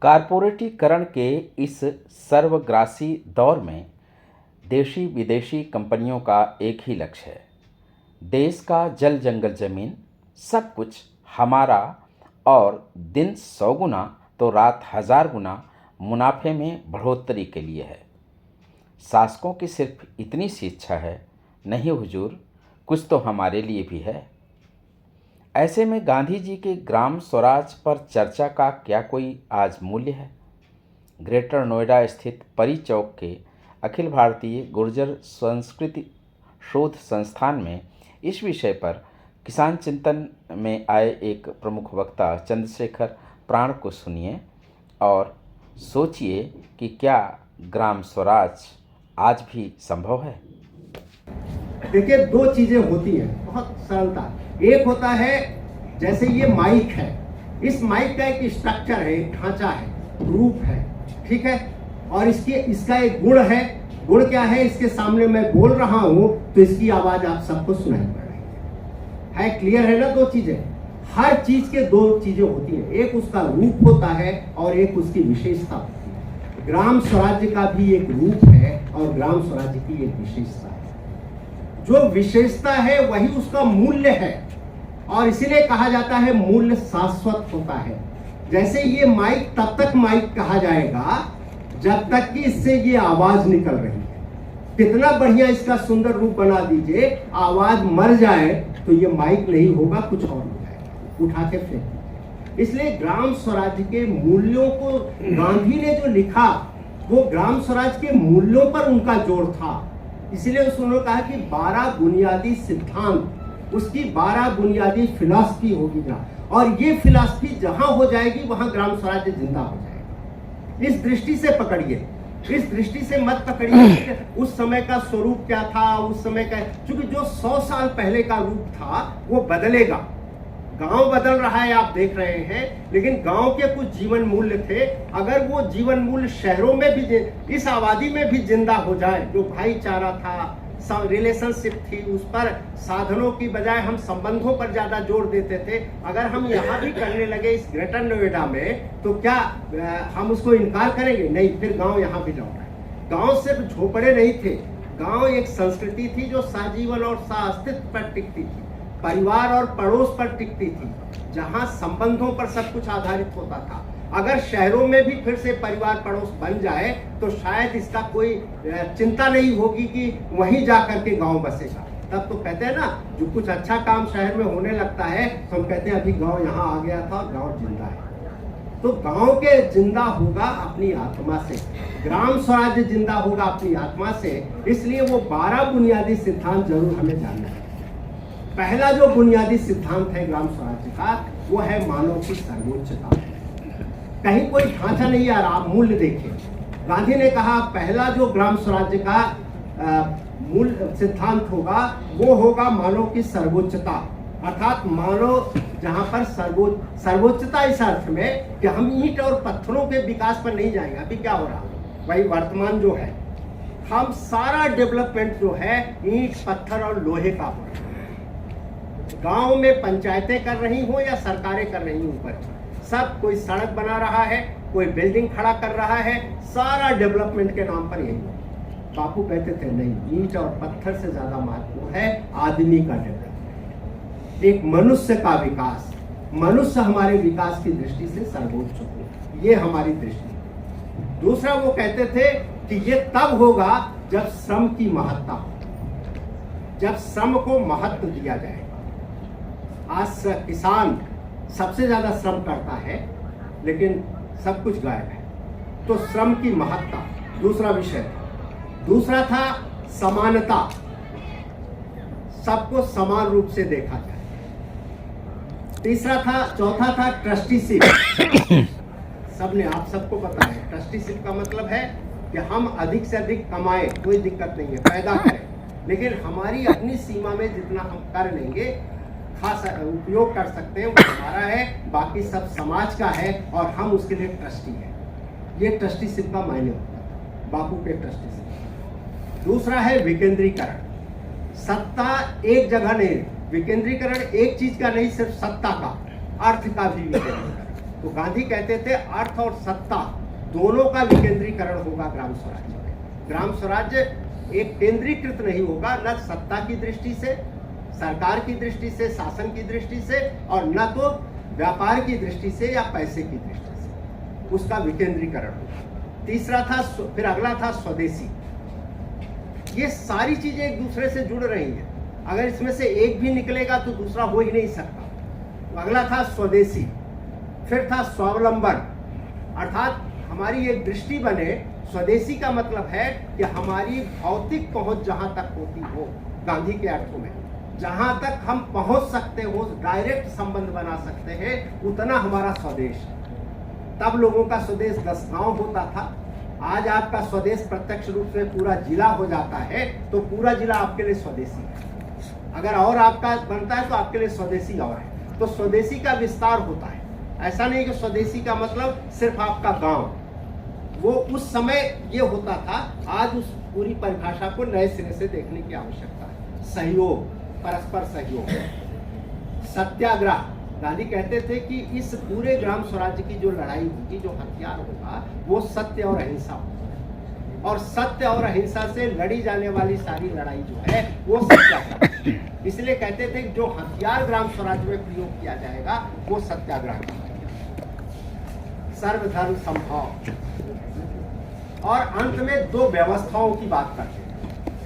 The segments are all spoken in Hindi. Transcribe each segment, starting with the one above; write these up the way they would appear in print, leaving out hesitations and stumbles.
कारपोरेटीकरण के इस सर्वग्रासी दौर में देशी विदेशी कंपनियों का एक ही लक्ष्य है, देश का जल जंगल जमीन सब कुछ हमारा, और दिन 100 गुना तो रात 1000 गुना मुनाफे में बढ़ोतरी के लिए है। शासकों की सिर्फ इतनी सी इच्छा है, नहीं हुजूर, कुछ तो हमारे लिए भी है। ऐसे में गांधी जी के ग्राम स्वराज पर चर्चा का क्या कोई आज मूल्य है? ग्रेटर नोएडा स्थित परी चौक के अखिल भारतीय गुर्जर संस्कृति शोध संस्थान में इस विषय पर किसान चिंतन में आए एक प्रमुख वक्ता चंद्रशेखर प्राण को सुनिए और सोचिए कि क्या ग्राम स्वराज आज भी संभव है। देखिए, दो चीजें होती हैं बहुत सरलता। एक होता है जैसे ये माइक है, इस माइक का एक स्ट्रक्चर है, एक ढांचा है, रूप है, ठीक है, और इसका एक गुण है। गुण क्या है? इसके सामने मैं बोल रहा हूं तो इसकी आवाज आप सबको सुनाई पड़ रही है। क्लियर है ना? दो चीजें, हर चीज के दो चीजें होती हैं, एक उसका रूप होता है और एक उसकी विशेषता होती है। ग्राम स्वराज्य का भी एक रूप है और ग्राम स्वराज्य की एक विशेषता है। जो विशेषता है वही उसका मूल्य है, और इसीलिए कहा जाता है मूल्य शाश्वत होता है। जैसे ये माइक तब तक माइक कहा जाएगा जब तक कि इससे ये आवाज निकल रही है। कितना बढ़िया इसका सुंदर रूप बना दीजिए, आवाज मर जाए तो ये माइक नहीं होगा, कुछ और हो जाएगा, उठा के फेंक। इसलिए ग्राम स्वराज्य के मूल्यों को गांधी ने जो लिखा वो ग्राम स्वराज के मूल्यों पर उनका जोर था। इसलिए उन्होंने कहा कि 12 बुनियादी सिद्धांत, उसकी 12 बुनियादी फिलॉसफी होगी ना, और ये फिलॉसफी जहां हो जाएगी वहां ग्राम स्वराज्य जिंदा हो जाएगा। इस दृष्टि से पकड़िए, इस दृष्टि से मत पकड़िए उस समय का स्वरूप क्या था, उस समय का, क्योंकि जो 100 साल पहले का रूप था वो बदलेगा। गांव बदल रहा है, आप देख रहे हैं, लेकिन गांव के कुछ जीवन मूल्य थे, अगर वो जीवन मूल्य शहरों में भी, इस आबादी में भी जिंदा हो जाए, जो भाईचारा था, रिलेशनशिप थी, उस पर साधनों की बजाय हम संबंधों पर ज्यादा जोर देते थे, अगर हम यहाँ भी करने लगे इस ग्रेटर नोएडा में, तो क्या हम उसको इनकार करेंगे? नहीं, फिर गांव यहाँ भी लौट है। गांव सिर्फ झोपड़े नहीं थे, गांव एक संस्कृति थी जो सहजीवन और सह-अस्तित्व पर टिकती थी, परिवार और पड़ोस पर टिकती थी, जहां संबंधों पर सब कुछ आधारित होता था। अगर शहरों में भी फिर से परिवार पड़ोस बन जाए तो शायद इसका कोई चिंता नहीं होगी कि वहीं जाकर के गांव बसेगा। तब तो कहते हैं ना, जो कुछ अच्छा काम शहर में होने लगता है तो हम कहते हैं अभी गांव यहाँ आ गया था और गांव जिंदा है। तो गांव के जिंदा होगा अपनी आत्मा से, ग्राम स्वराज्य जिंदा होगा अपनी आत्मा से। इसलिए वो 12 बुनियादी सिद्धांत जरूर हमें जानना है। पहला जो बुनियादी सिद्धांत है ग्राम स्वराज्य का, वो है मानव की सर्वोच्चता। कहीं कोई ढांचा नहीं आ रहा, आप मूल्य देखिए। गांधी ने कहा पहला जो ग्राम स्वराज्य का मूल सिद्धांत होगा वो होगा मानव की सर्वोच्चता, अर्थात मानव जहां पर सर्वोच्चता इस अर्थ में कि हम ईंट और पत्थरों के विकास पर नहीं जाएंगे। अभी क्या हो रहा है, वही वर्तमान जो है, हम सारा डेवलपमेंट जो है ईंट पत्थर और लोहे का हो रहा है। गांव में पंचायतें कर रही हो या सरकारें कर रही हो, ऊपर सब कोई सड़क बना रहा है, कोई बिल्डिंग खड़ा कर रहा है, सारा डेवलपमेंट के नाम पर यही। बापू कहते थे नहीं, ईंट और पत्थर से ज्यादा महत्व है आदमी का डेवलपमेंट, एक मनुष्य का विकास। मनुष्य हमारे विकास की दृष्टि से सर्वोच्च हो, ये हमारी दृष्टि। दूसरा वो कहते थे कि ये तब होगा जब श्रम की महत्ता हो, जब श्रम को महत्व दिया जाएगा। आज किसान सबसे ज्यादा श्रम करता है लेकिन सब कुछ गायब है, तो श्रम की महत्ता दूसरा विषय था। दूसरा था समानता, सबको समान रूप से देखा जाए। तीसरा था, चौथा था ट्रस्टीशिप। सबने, आप सबको पता है ट्रस्टीशिप का मतलब है कि हम अधिक से अधिक कमाएं, कोई दिक्कत नहीं है, पैदा करें, लेकिन हमारी अपनी सीमा में जितना हम कर लेंगे, खास उपयोग कर सकते हैं, वो हमारा है, बाकी सब समाज का है और हम उसके लिए ट्रस्टी हैं। ये ट्रस्टीशिप का मायने होता है, बापू के ट्रस्टीशिप। दूसरा है विकेंद्रीकरण, सत्ता एक जगह नहीं, विकेंद्रीकरण एक चीज का नहीं, सिर्फ सत्ता का, अर्थ का भी विकेंद्रीकरण। तो गांधी कहते थे अर्थ और सत्ता दोनों का विकेंद्रीकरण होगा ग्राम स्वराज्य में। ग्राम स्वराज्य एक केंद्रीकृत नहीं होगा, न सत्ता की दृष्टि से, सरकार की दृष्टि से, शासन की दृष्टि से, और न तो व्यापार की दृष्टि से या पैसे की दृष्टि से, उसका विकेंद्रीकरण होगा। तीसरा था, फिर अगला था स्वदेशी। ये सारी चीजें एक दूसरे से जुड़ रही हैं, अगर इसमें से एक भी निकलेगा तो दूसरा हो ही नहीं सकता। अगला था स्वदेशी, फिर था स्वावलंबन, अर्थात हमारी एक दृष्टि बने। स्वदेशी का मतलब है कि हमारी भौतिक पहुंच जहां तक होती हो, गांधी के अर्थों में जहां तक हम पहुंच सकते हो, डायरेक्ट संबंध बना सकते हैं, उतना हमारा स्वदेश। तब लोगों का स्वदेश 10 गांव होता था, आज आपका स्वदेश प्रत्यक्ष रूप से पूरा जिला हो जाता है, तो पूरा जिला आपके लिए स्वदेशी है। अगर और आपका बनता है तो आपके लिए स्वदेशी और है। तो स्वदेशी का विस्तार होता है, ऐसा नहीं कि स्वदेशी का मतलब सिर्फ आपका गांव, वो उस समय ये होता था। आज उस पूरी परिभाषा को नए सिरे से देखने की आवश्यकता है। सहयोग, परस्पर सहयोग, सत्याग्रह। गांधी कहते थे कि इस पूरे ग्राम स्वराज्य की जो लड़ाई होगी, जो हथियार होगा, वो सत्य और अहिंसा होगा, और सत्य और अहिंसा से लड़ी जाने वाली सारी लड़ाई जो है वो सत्याग्रह। इसलिए कहते थे कि जो हथियार ग्राम स्वराज्य में प्रयोग किया जाएगा वो सत्याग्रह का होगा। सर्वधर्म समभाव, और अंत में 2 व्यवस्थाओं की बात करते हैं।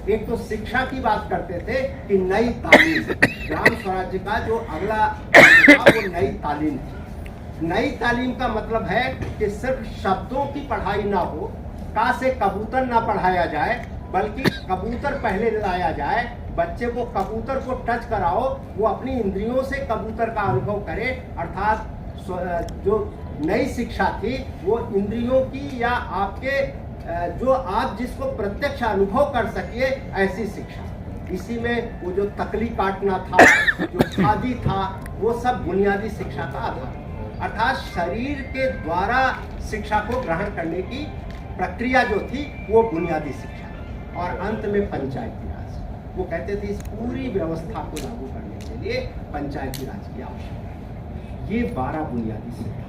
एक तो शिक्षा की बात करते थे कि नई तालीम, ग्राम स्वराज्य का जो अगला था वो नई तालीम थी। नई तालीम का मतलब है कि सिर्फ शब्दों की पढ़ाई ना हो, का से कबूतर ना पढ़ाया जाए, बल्कि कबूतर पहले लाया जाए, बच्चे को कबूतर को टच कराओ, वो अपनी इंद्रियों से कबूतर का अनुभव करे। अर्थात जो नई शिक्षा थी वो इंद्रियों की या आपके जो आप जिसको प्रत्यक्ष अनुभव कर सकिए, ऐसी शिक्षा। इसी में वो जो तकली काटना था, जो खादी था, वो सब बुनियादी शिक्षा का आधार, अर्थात शरीर के द्वारा शिक्षा को ग्रहण करने की प्रक्रिया जो थी वो बुनियादी शिक्षा। और अंत में पंचायती राज। वो कहते थे इस पूरी व्यवस्था को लागू करने के लिए पंचायती राज की आवश्यकता है। ये 12 बुनियादी शिक्षा।